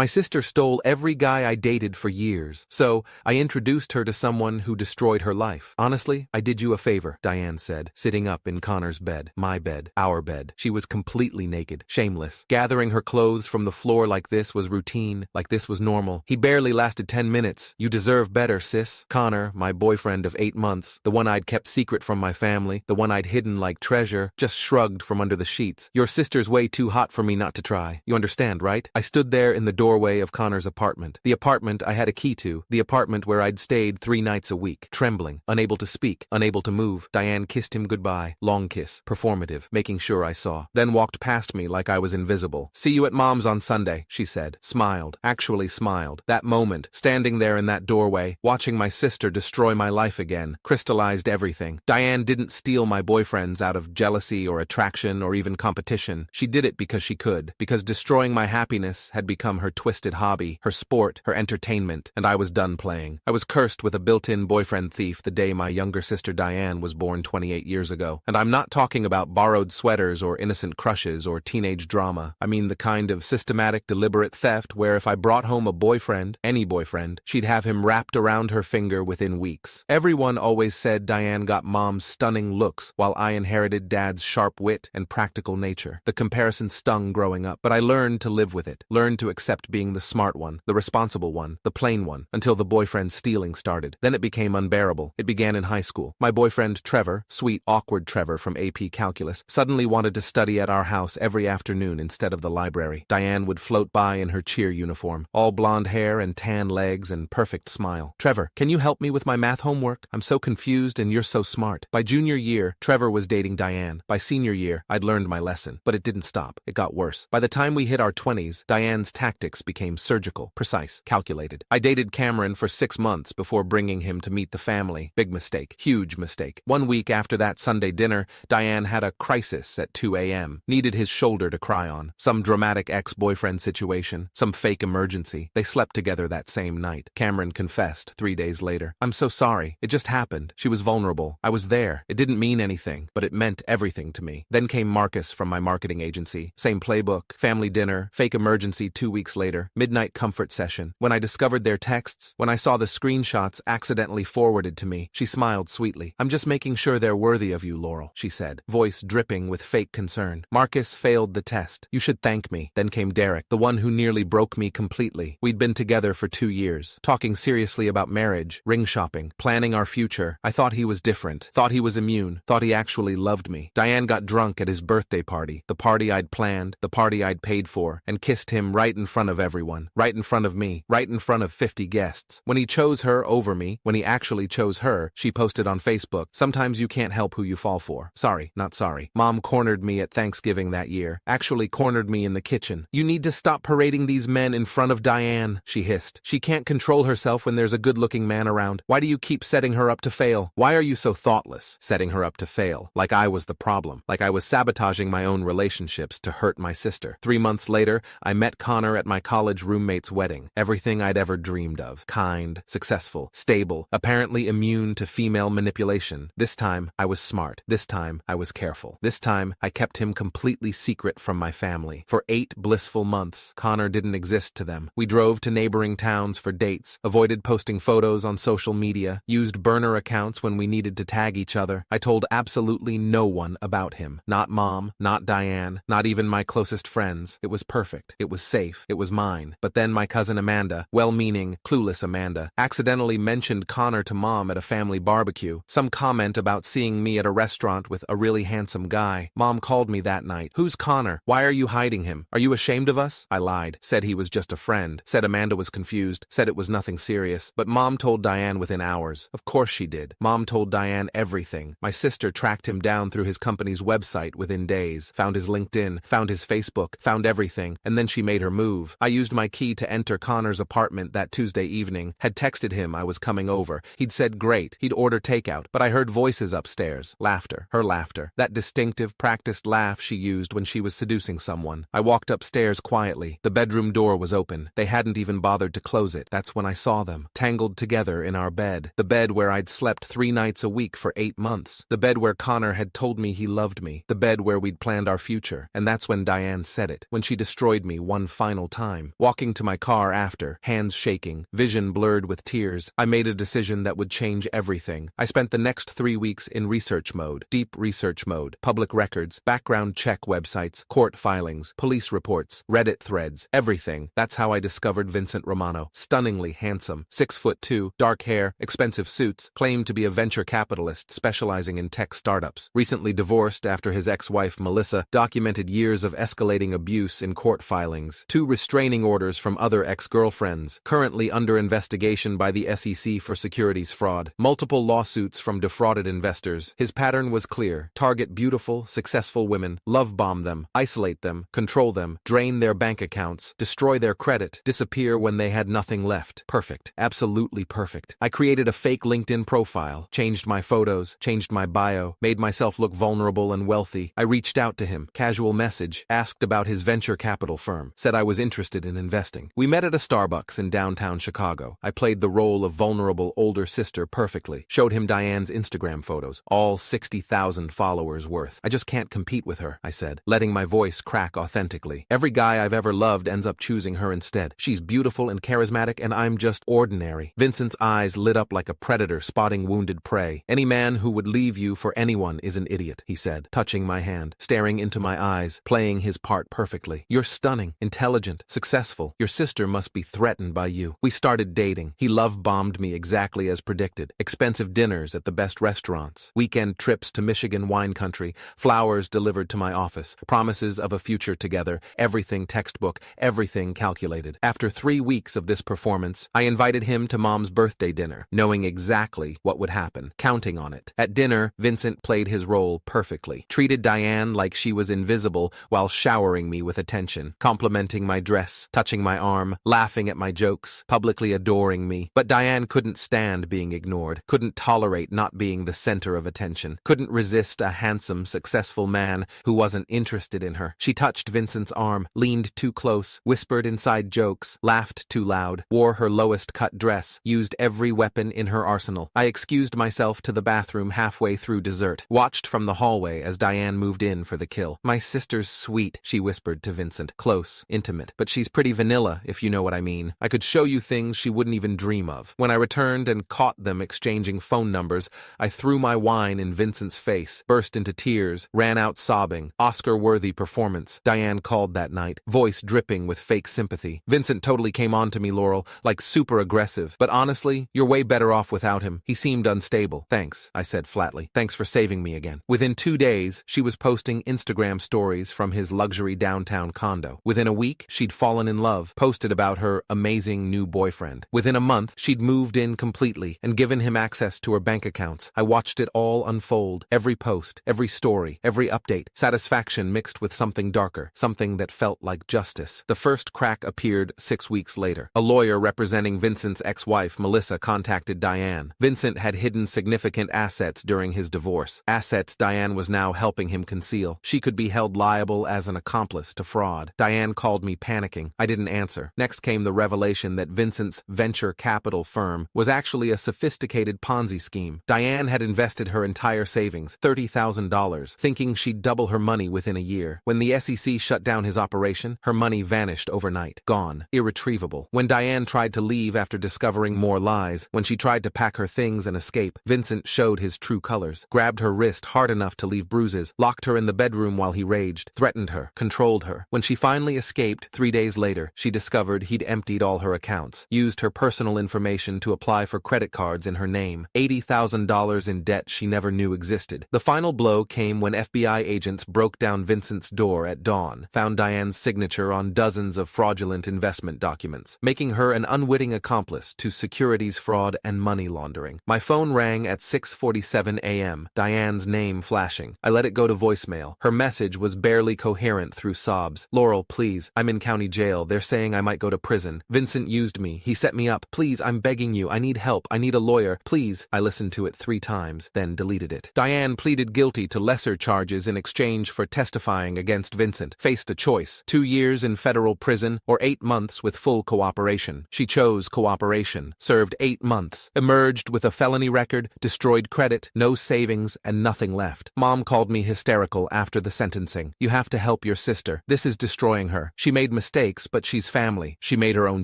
My sister stole every guy I dated for years, so I introduced her to someone who destroyed her life. Honestly, I did you a favor, Diane said, sitting up in Connor's bed. My bed. Our bed. She was completely naked, shameless. Gathering her clothes from the floor like this was routine, like this was normal. He barely lasted 10 minutes. You deserve better, sis. Connor, my boyfriend of 8 months, the one I'd kept secret from my family, the one I'd hidden like treasure, just shrugged from under the sheets. Your sister's way too hot for me not to try. You understand, right? I stood there in the doorway of Connor's apartment. The apartment I had a key to. The apartment where I'd stayed 3 nights a week. Trembling, unable to speak, unable to move. Diane kissed him goodbye. Long kiss. Performative, making sure I saw. Then walked past me like I was invisible. See you at Mom's on Sunday, she said. Smiled. Actually smiled. That moment, standing there in that doorway, watching my sister destroy my life again, crystallized everything. Diane didn't steal my boyfriends out of jealousy or attraction or even competition. She did it because she could, because destroying my happiness had become her twisted hobby, her sport, her entertainment, and I was done playing. I was cursed with a built-in boyfriend thief the day my younger sister Diane was born 28 years ago. And I'm not talking about borrowed sweaters or innocent crushes or teenage drama. I mean the kind of systematic, deliberate theft where if I brought home a boyfriend, any boyfriend, she'd have him wrapped around her finger within weeks. Everyone always said Diane got Mom's stunning looks while I inherited Dad's sharp wit and practical nature. The comparison stung growing up, but I learned to live with it, learned to accept being the smart one, the responsible one, the plain one, until the boyfriend stealing started. Then it became unbearable. It began in high school. My boyfriend Trevor, sweet, awkward Trevor from AP Calculus, suddenly wanted to study at our house every afternoon instead of the library. Diane would float by in her cheer uniform, all blonde hair and tan legs and perfect smile. Trevor, can you help me with my math homework? I'm so confused and you're so smart. By junior year, Trevor was dating Diane. By senior year, I'd learned my lesson, but it didn't stop. It got worse. By the time we hit our 20s, Diane's tactics became surgical, precise, calculated. I dated Cameron for 6 months before bringing him to meet the family. Big mistake. Huge mistake. 1 week after that Sunday dinner, Diane had a crisis at 2 a.m. Needed his shoulder to cry on. Some dramatic ex-boyfriend situation. Some fake emergency. They slept together that same night. Cameron confessed 3 days later. I'm so sorry. It just happened. She was vulnerable. I was there. It didn't mean anything, but it meant everything to me. Then came Marcus from my marketing agency. Same playbook. Family dinner. Fake emergency 2 weeks later. Midnight comfort session. When I discovered their texts, when I saw the screenshots accidentally forwarded to me, she smiled sweetly. I'm just making sure they're worthy of you, Laurel, she said, voice dripping with fake concern. Marcus failed the test. You should thank me. Then came Derek, the one who nearly broke me completely. We'd been together for 2 years, talking seriously about marriage, ring shopping, planning our future. I thought he was different, thought he was immune, thought he actually loved me. Diane got drunk at his birthday party, the party I'd planned, the party I'd paid for, and kissed him right in front of everyone, right in front of me, right in front of 50 guests. When he chose her over me, when he actually chose her, she posted on Facebook, sometimes you can't help who you fall for. Sorry, not sorry. Mom cornered me at Thanksgiving that year, actually cornered me in the kitchen. You need to stop parading these men in front of Diane, she hissed. She can't control herself when there's a good-looking man around. Why do you keep setting her up to fail? Why are you so thoughtless? Setting her up to fail, like I was the problem, like I was sabotaging my own relationships to hurt my sister. 3 months later, I met Connor at my college roommate's wedding. Everything I'd ever dreamed of. Kind, successful, stable, apparently immune to female manipulation. This time, I was smart. This time, I was careful. This time, I kept him completely secret from my family. For 8 blissful months, Connor didn't exist to them. We drove to neighboring towns for dates, avoided posting photos on social media, used burner accounts when we needed to tag each other. I told absolutely no one about him. Not Mom, not Diane, not even my closest friends. It was perfect. It was safe. It was mine. But then my cousin Amanda, well-meaning, clueless Amanda, accidentally mentioned Connor to Mom at a family barbecue. Some comment about seeing me at a restaurant with a really handsome guy. Mom called me that night. Who's Connor? Why are you hiding him? Are you ashamed of us? I lied. Said he was just a friend. Said Amanda was confused. Said it was nothing serious. But Mom told Diane within hours. Of course she did. Mom told Diane everything. My sister tracked him down through his company's website within days. Found his LinkedIn. Found his Facebook. Found everything. And then she made her move. I used my key to enter Connor's apartment that Tuesday evening. Had texted him I was coming over. He'd said great. He'd order takeout. But I heard voices upstairs. Laughter. Her laughter. That distinctive, practiced laugh she used when she was seducing someone. I walked upstairs quietly. The bedroom door was open. They hadn't even bothered to close it. That's when I saw them, tangled together in our bed. The bed where I'd slept 3 nights a week for 8 months. The bed where Connor had told me he loved me. The bed where we'd planned our future. And that's when Diane said it. When she destroyed me one final time. time. Walking to my car after, hands shaking, vision blurred with tears, I made a decision that would change everything. I spent the next 3 weeks in research mode, deep research mode, public records, background check websites, court filings, police reports, Reddit threads, everything. That's how I discovered Vincent Romano. Stunningly handsome, 6'2", dark hair, expensive suits, claimed to be a venture capitalist specializing in tech startups. Recently divorced after his ex-wife Melissa documented years of escalating abuse in court filings. 2 restraining orders from other ex-girlfriends. Currently under investigation by the SEC for securities fraud. Multiple lawsuits from defrauded investors. His pattern was clear. Target beautiful, successful women, love bomb them, isolate them, control them, drain their bank accounts, destroy their credit, disappear when they had nothing left. Perfect. Absolutely perfect. I created a fake LinkedIn profile, changed my photos, changed my bio, made myself look vulnerable and wealthy. I reached out to him, casual message, asked about his venture capital firm, said I was interested in investing. We met at a Starbucks in downtown Chicago. I played the role of vulnerable older sister perfectly, showed him Diane's Instagram photos, all 60,000 followers worth. I just can't compete with her, I said, letting my voice crack authentically. Every guy I've ever loved ends up choosing her instead. She's beautiful and charismatic and I'm just ordinary. Vincent's eyes lit up like a predator spotting wounded prey. Any man who would leave you for anyone is an idiot, he said, touching my hand, staring into my eyes, playing his part perfectly. You're stunning, intelligent, successful. Your sister must be threatened by you. We started dating. He love-bombed me exactly as predicted. Expensive dinners at the best restaurants, weekend trips to Michigan wine country, flowers delivered to my office, promises of a future together, everything textbook, everything calculated. After 3 weeks of this performance, I invited him to Mom's birthday dinner, knowing exactly what would happen, counting on it. At dinner, Vincent played his role perfectly, treated Diane like she was invisible while showering me with attention, complimenting my dress, touching my arm, laughing at my jokes, publicly adoring me. But Diane couldn't stand being ignored, couldn't tolerate not being the center of attention, couldn't resist a handsome, successful man who wasn't interested in her. She touched Vincent's arm, leaned too close, whispered inside jokes, laughed too loud, wore her lowest cut dress, used every weapon in her arsenal. I excused myself to the bathroom halfway through dessert, watched from the hallway as Diane moved in for the kill. My sister's sweet, she whispered to Vincent, close, intimate, but she's pretty vanilla, if you know what I mean. I could show you things she wouldn't even dream of. When I returned and caught them exchanging phone numbers, I threw my wine in Vincent's face, burst into tears, ran out sobbing. Oscar-worthy performance, Diane called that night, voice dripping with fake sympathy. Vincent totally came on to me, Laurel, like super aggressive. But honestly, you're way better off without him. He seemed unstable. Thanks, I said flatly. Thanks for saving me again. Within 2 days, she was posting Instagram stories from his luxury downtown condo. Within a week, she'd fallen in love, posted about her amazing new boyfriend. Within a month, she'd moved in completely and given him access to her bank accounts. I watched it all unfold, every post, every story, every update, satisfaction mixed with something darker, something that felt like justice. The first crack appeared 6 weeks later. A lawyer representing Vincent's ex-wife, Melissa, contacted Diane. Vincent had hidden significant assets during his divorce, assets Diane was now helping him conceal. She could be held liable as an accomplice to fraud. Diane called me panicking. I didn't answer. Next came the revelation that Vincent's venture capital firm was actually a sophisticated Ponzi scheme. Diane had invested her entire savings, $30,000, thinking she'd double her money within a year. When the SEC shut down his operation, her money vanished overnight. Gone. Irretrievable. When Diane tried to leave after discovering more lies, when she tried to pack her things and escape, Vincent showed his true colors, grabbed her wrist hard enough to leave bruises, locked her in the bedroom while he raged, threatened her, controlled her. When she finally escaped 3 days later, she discovered he'd emptied all her accounts, used her personal information to apply for credit cards in her name, $80,000 in debt she never knew existed. The final blow came when FBI agents broke down Vincent's door at dawn, found Diane's signature on dozens of fraudulent investment documents, making her an unwitting accomplice to securities fraud and money laundering. My phone rang at 6:47 a.m., Diane's name flashing. I let it go to voicemail. Her message was barely coherent through sobs. Laurel, please, I'm in county jail. They're saying I might go to prison. Vincent used me. He set me up. Please, I'm begging you. I need help. I need a lawyer. Please. I listened to it 3 times, then deleted it. Diane pleaded guilty to lesser charges in exchange for testifying against Vincent. Faced a choice: 2 years in federal prison or 8 months with full cooperation. She chose cooperation, served 8 months, emerged with a felony record, destroyed credit, no savings, and nothing left. Mom called me hysterical after the sentencing. You have to help your sister. This is destroying her. She made mistakes mistakes, but she's family. She made her own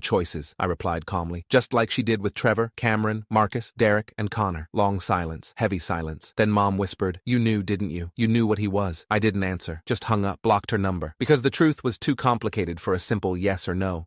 choices, I replied calmly. Just like she did with Trevor, Cameron, Marcus, Derek, and Connor. Long silence, heavy silence. Then Mom whispered, "You knew, didn't you? You knew what he was." I didn't answer, just hung up, blocked her number. Because the truth was too complicated for a simple yes or no.